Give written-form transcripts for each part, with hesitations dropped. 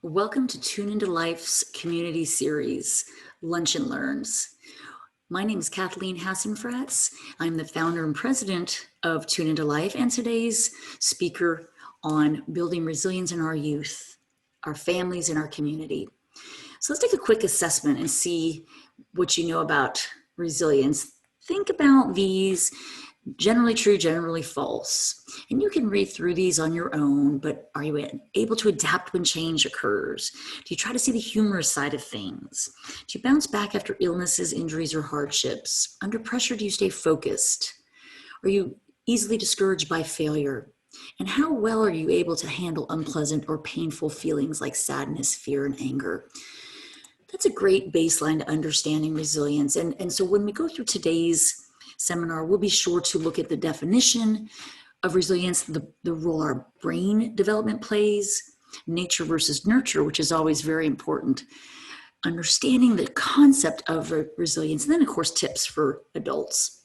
Welcome to Tune Into Life's community series, Lunch and Learns. My name is Kathleen Hassenfratz. I'm the founder and president of Tune Into Life and today's speaker on building resilience in our youth, our families, and our community. So let's take a quick assessment and see what you know about resilience. Think about these. Generally true, generally false. And you can read through these on your own, but are you able to adapt when change occurs? Do you try to see the humorous side of things? Do you bounce back after illnesses, injuries, or hardships? Under pressure, do you stay focused? Are you easily discouraged by failure? And how well are you able to handle unpleasant or painful feelings like sadness, fear, and anger? That's a great baseline to understanding resilience. And so when we go through today's seminar, we'll be sure to look at the definition of resilience, the role our brain development plays, nature versus nurture, which is always very important, understanding the concept of resilience, and then of course tips for adults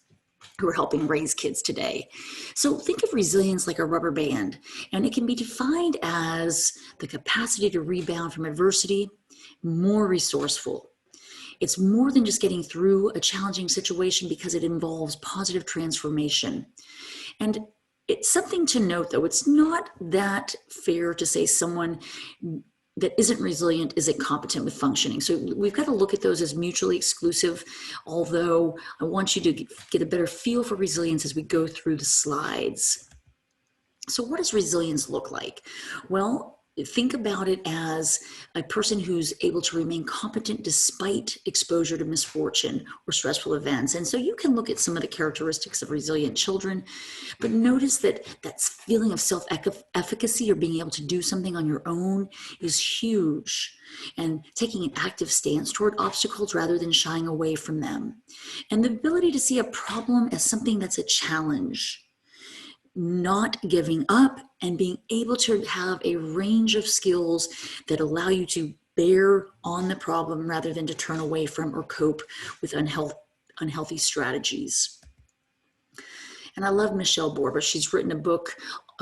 who are helping raise kids today. So think of resilience like a rubber band, and it can be defined as the capacity to rebound from adversity, more resourceful. It's more than just getting through a challenging situation because it involves positive transformation. And it's something to note, though, it's not that fair to say someone that isn't resilient is incompetent with functioning. So we've got to look at those as mutually exclusive, although I want you to get a better feel for resilience as we go through the slides. So what does resilience look like? Well, think about it as a person who's able to remain competent despite exposure to misfortune or stressful events. And so you can look at some of the characteristics of resilient children, but notice that that feeling of self-efficacy or being able to do something on your own is huge, and taking an active stance toward obstacles rather than shying away from them. And the ability to see a problem as something that's a challenge, not giving up, and being able to have a range of skills that allow you to bear on the problem rather than to turn away from or cope with unhealthy strategies. And I love Michelle Borba. She's written a book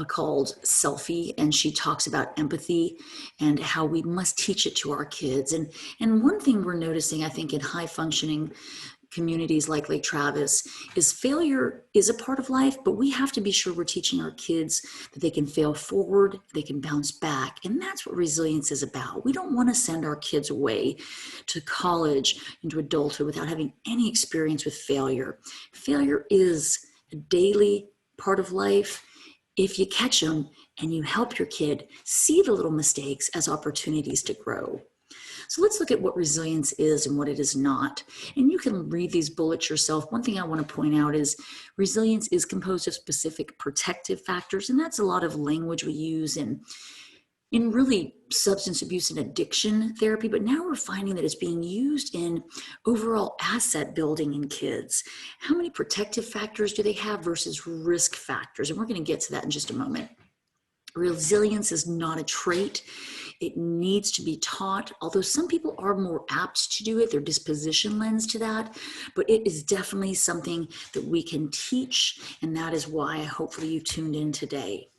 called Selfie, and she talks about empathy and how we must teach it to our kids. And one thing we're noticing, I think, in high functioning communities like Lake Travis is failure is a part of life, but we have to be sure we're teaching our kids that they can fail forward, they can bounce back. And that's what resilience is about. We don't want to send our kids away to college, into adulthood without having any experience with failure. Failure is a daily part of life. If you catch them and you help your kid see the little mistakes as opportunities to grow. So let's look at what resilience is and what it is not. And you can read these bullets yourself. One thing I want to point out is resilience is composed of specific protective factors, and that's a lot of language we use in really substance abuse and addiction therapy, but now we're finding that it's being used in overall asset building in kids. How many protective factors do they have versus risk factors? And we're going to get to that in just a moment. Resilience is not a trait. It needs to be taught, although some people are more apt to do it. Their disposition lends to that, but it is definitely something that we can teach, and that is why hopefully you tuned in today.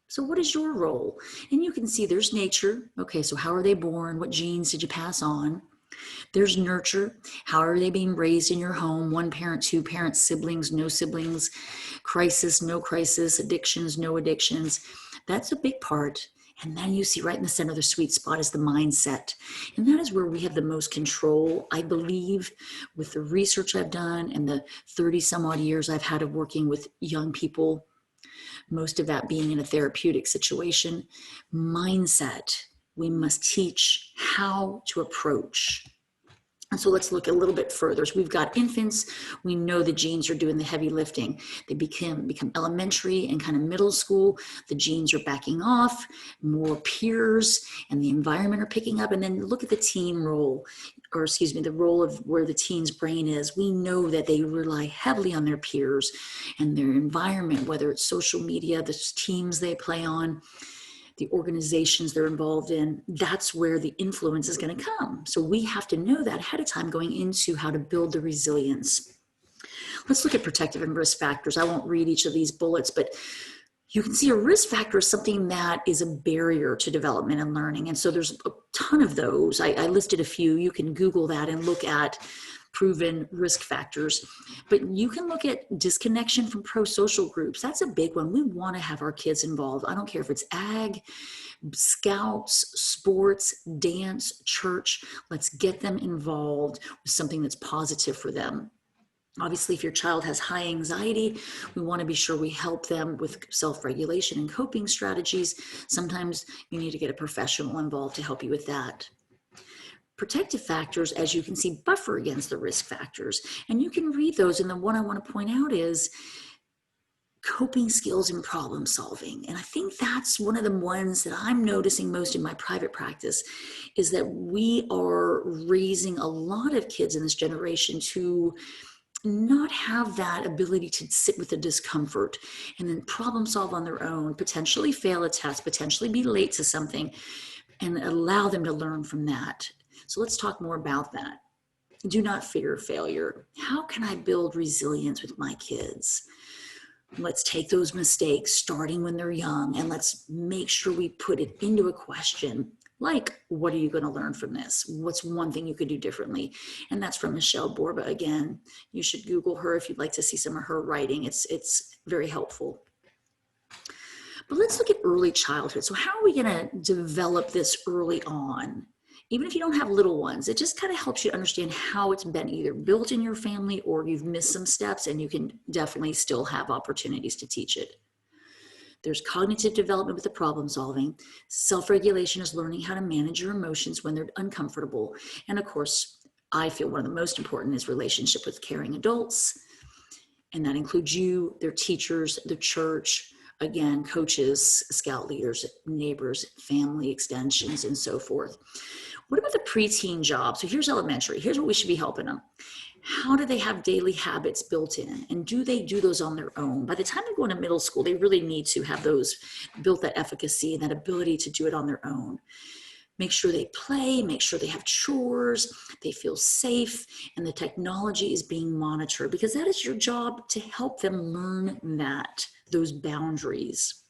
So what is your role? And you can see there's nature. Okay, so how are they born? What genes did you pass on? There's nurture. How are they being raised in your home? One parent, two parents, siblings, no siblings, crisis, no crisis, addictions, no addictions. That's a big part. And then you see right in the center of the sweet spot is the mindset. And that is where we have the most control, I believe, with the research I've done and the 30 some odd years I've had of working with young people, most of that being in a therapeutic situation. Mindset, we must teach how to approach. And so let's look a little bit further. So we've got infants. We know the genes are doing the heavy lifting. They become elementary and kind of middle school. The genes are backing off, more peers and the environment are picking up. And then look at the teen role, or excuse me, the role of where the teen's brain is. We know that they rely heavily on their peers and their environment, whether it's social media, the teams they play on, the organizations they're involved in. That's where the influence is going to come. So we have to know that ahead of time going into how to build the resilience. Let's look at protective and risk factors. I won't read each of these bullets, but You can see a risk factor is something that is a barrier to development and learning. And so there's a ton of those. I listed a few. You can Google that and look at proven risk factors. But you can look at disconnection from pro-social groups. That's a big one. We want to have our kids involved. I don't care if it's ag, scouts, sports, dance, church. Let's get them involved with something that's positive for them. Obviously, if your child has high anxiety, we want to be sure we help them with self-regulation and coping strategies. Sometimes you need to get a professional involved to help you with that. Protective factors, as you can see, buffer against the risk factors. And you can read those. And the one I want to point out is coping skills and problem solving. And I think that's one of the ones that I'm noticing most in my private practice, is that we are raising a lot of kids in this generation to not have that ability to sit with the discomfort and then problem solve on their own, potentially fail a test, potentially be late to something, and allow them to learn from that. So let's talk more about that. Do not fear failure. How can I build resilience with my kids? Let's take those mistakes starting when they're young, and let's make sure we put it into a question. Like, what are you going to learn from this? What's one thing you could do differently? And that's from Michelle Borba. Again, you should Google her if you'd like to see some of her writing. It's very helpful. But let's look at early childhood. So how are we going to develop this early on? Even if you don't have little ones, it just kind of helps you understand how it's been either built in your family or you've missed some steps, and you can definitely still have opportunities to teach it. There's cognitive development with the problem solving. Self-regulation is learning how to manage your emotions when they're uncomfortable. And of course, I feel one of the most important is relationship with caring adults. And that includes you, their teachers, the church, again, coaches, scout leaders, neighbors, family extensions, and so forth. What about the preteen job? So here's elementary. Here's what we should be helping them. How do they have daily habits built in? And do they do those on their own? By the time they go into middle school, they really need to have those built, that efficacy and that ability to do it on their own. Make sure they play, make sure they have chores, they feel safe, and the technology is being monitored, because that is your job to help them learn those boundaries.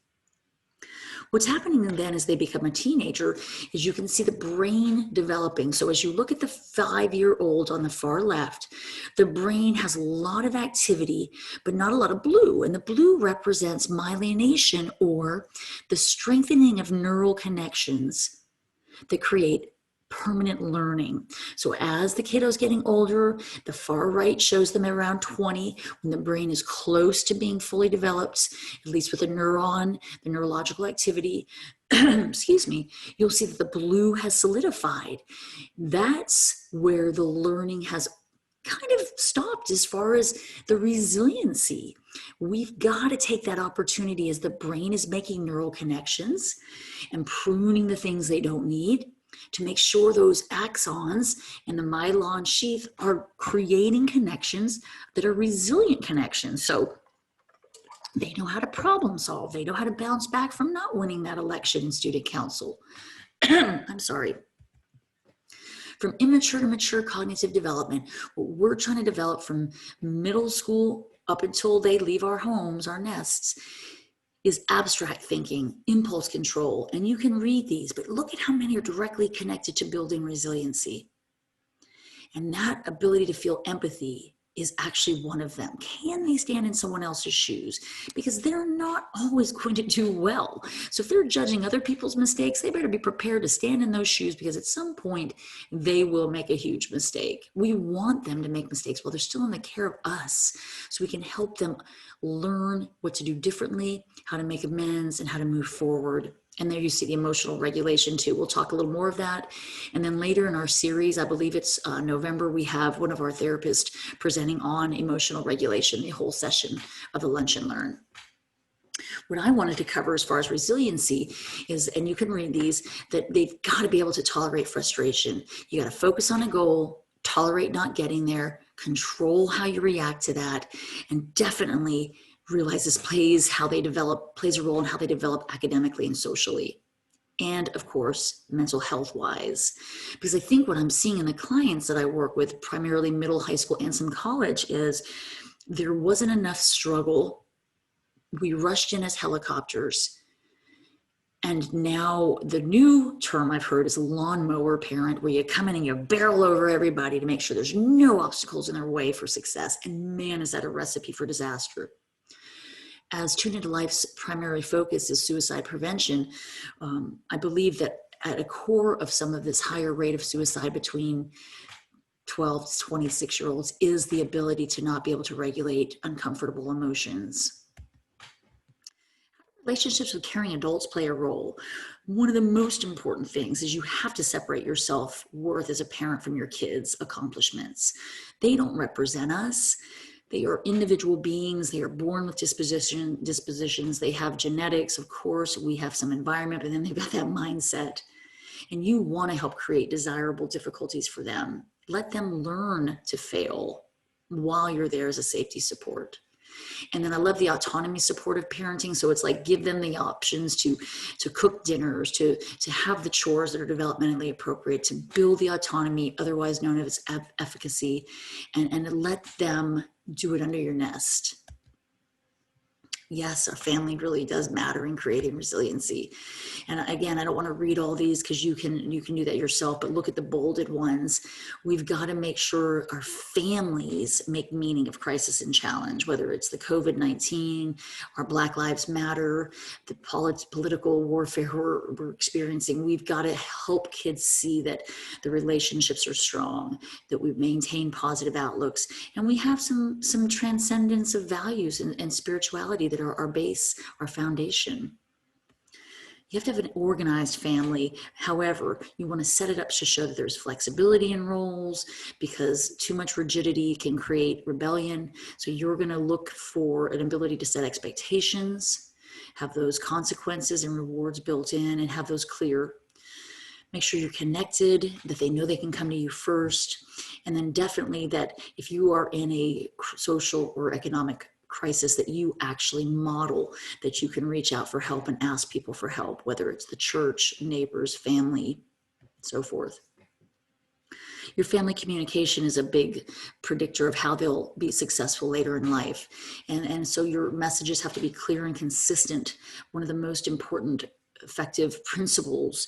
What's happening then as they become a teenager is you can see the brain developing. So as you look at the 5-year-old on the far left, the brain has a lot of activity, but not a lot of blue. And the blue represents myelination, or the strengthening of neural connections that create permanent learning. So as the kiddo's getting older, the far right shows them around 20, when the brain is close to being fully developed, at least with the neuron, the neurological activity, excuse me, you'll see that the blue has solidified. That's where the learning has kind of stopped as far as the resiliency. We've got to take that opportunity as the brain is making neural connections and pruning the things they don't need, to make sure those axons and the myelin sheath are creating connections that are resilient connections. So they know how to problem solve. They know how to bounce back from not winning that election in student council. I'm sorry. From immature to mature cognitive development, what we're trying to develop from middle school up until they leave our homes, our nests, is abstract thinking, impulse control. And you can read these, but look at how many are directly connected to building resiliency. And that ability to feel empathy is actually one of them. Can they stand in someone else's shoes? Because they're not always going to do well. So if they're judging other people's mistakes, they better be prepared to stand in those shoes, because at some point they will make a huge mistake. We want them to make mistakes while they're still in the care of us, so we can help them learn what to do differently, how to make amends, and how to move forward. And there you see the emotional regulation too. We'll talk a little more of that. And then later in our series, I believe it's November, we have one of our therapists presenting on emotional regulation, the whole session of the Lunch and Learn. What I wanted to cover as far as resiliency is, and you can read these, that they've got to be able to tolerate frustration. You got to focus on a goal, tolerate not getting there, control how you react to that, and definitely realize this plays a role in how they develop academically and socially. And of course, mental health wise, because I think what I'm seeing in the clients that I work with, primarily middle, high school, and some college, is there wasn't enough struggle We rushed in as helicopters. And now the new term I've heard is a lawnmower parent, where you come in and you barrel over everybody to make sure there's no obstacles in their way for success. And man, is that a recipe for disaster. As Tune Into Life's primary focus is suicide prevention, I believe that at a core of some of this higher rate of suicide between 12 to 26-year-olds is the ability to not be able to regulate uncomfortable emotions. Relationships with caring adults play a role. One of the most important things is you have to separate your self-worth as a parent from your kids' accomplishments. They don't represent us. They are individual beings. They are born with dispositions. They have genetics, of course. We have some environment, but then they've got that mindset. And you want to help create desirable difficulties for them. Let them learn to fail while you're there as a safety support. And then I love the autonomy supportive parenting. So it's like, give them the options to cook dinners, to have the chores that are developmentally appropriate, to build the autonomy, otherwise known as efficacy, and let them do it under your nest. Yes, our family really does matter in creating resiliency. And again, I don't want to read all these because you can do that yourself, but look at the bolded ones. We've got to make sure our families make meaning of crisis and challenge, whether it's the COVID-19, our Black Lives Matter, the political warfare we're experiencing. We've got to help kids see that the relationships are strong, that we maintain positive outlooks, and we have some transcendence of values and spirituality that are our base, our foundation. You have to have an organized family. However, you want to set it up to show that there's flexibility in roles, because too much rigidity can create rebellion. So you're going to look for an ability to set expectations, have those consequences and rewards built in, and have those clear. Make sure you're connected, that they know they can come to you first. And then definitely that if you are in a social or economic crisis, that you actually model that you can reach out for help and ask people for help, whether it's the church, neighbors, family, so forth. Your family communication is a big predictor of how they'll be successful later in life. And so your messages have to be clear and consistent. One of the most important effective principles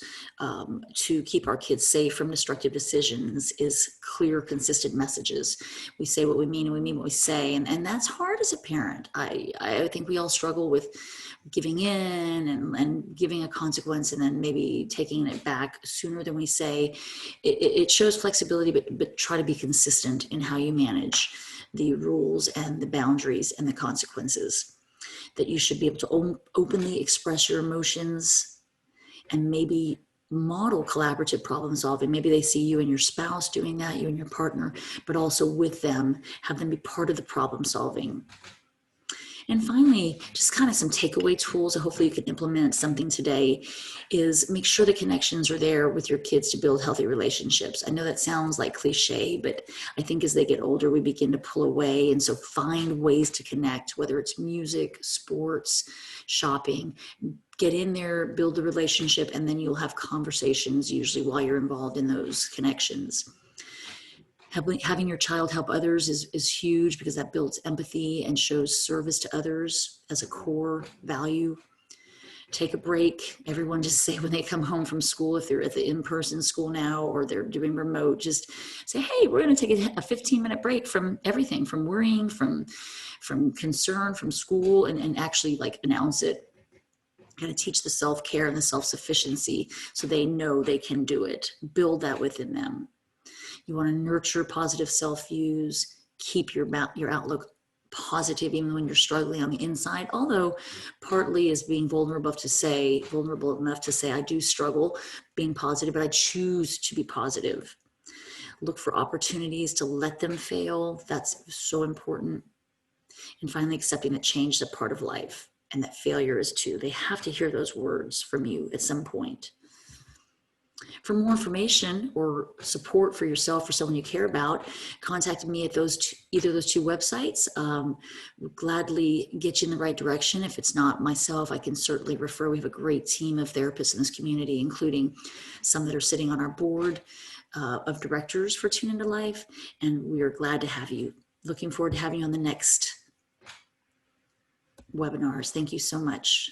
to keep our kids safe from destructive decisions is clear, consistent messages. We say what we mean and we mean what we say. And that's hard as a parent. I think we all struggle with giving in and giving a consequence and then maybe taking it back sooner than we say. It shows flexibility, but try to be consistent in how you manage the rules and the boundaries and the consequences. That you should be able to openly express your emotions and maybe model collaborative problem solving. Maybe they see you and your spouse doing that, you and your partner, but also with them, have them be part of the problem solving. And finally, just kind of some takeaway tools, and hopefully you can implement something today, is make sure the connections are there with your kids to build healthy relationships. I know that sounds like cliche, but I think as they get older, we begin to pull away. And so find ways to connect, whether it's music, sports, shopping. Get in there, build the relationship, and then you'll have conversations usually while you're involved in those connections. Having your child help others is huge, because that builds empathy and shows service to others as a core value. Take a break. Everyone just say when they come home from school, if they're at the in-person school now or they're doing remote, just say, hey, we're going to take a 15-minute break from everything, from worrying, from concern, from school, and actually like announce it. Got to teach the self-care and the self-sufficiency so they know they can do it. Build that within them. You want to nurture positive self-views, keep your outlook positive even when you're struggling on the inside, although partly is being vulnerable enough to say, I do struggle being positive, but I choose to be positive. Look for opportunities to let them fail. That's so important. And finally, accepting that change is a part of life and that failure is too. They have to hear those words from you at some point. For more information or support for yourself or someone you care about, contact me at either of those two websites. We'll gladly get you in the right direction. If it's not myself, I can certainly refer. We have a great team of therapists in this community, including some that are sitting on our board of directors for Tune Into Life, and we are glad to have you. Looking forward to having you on the next webinars. Thank you so much.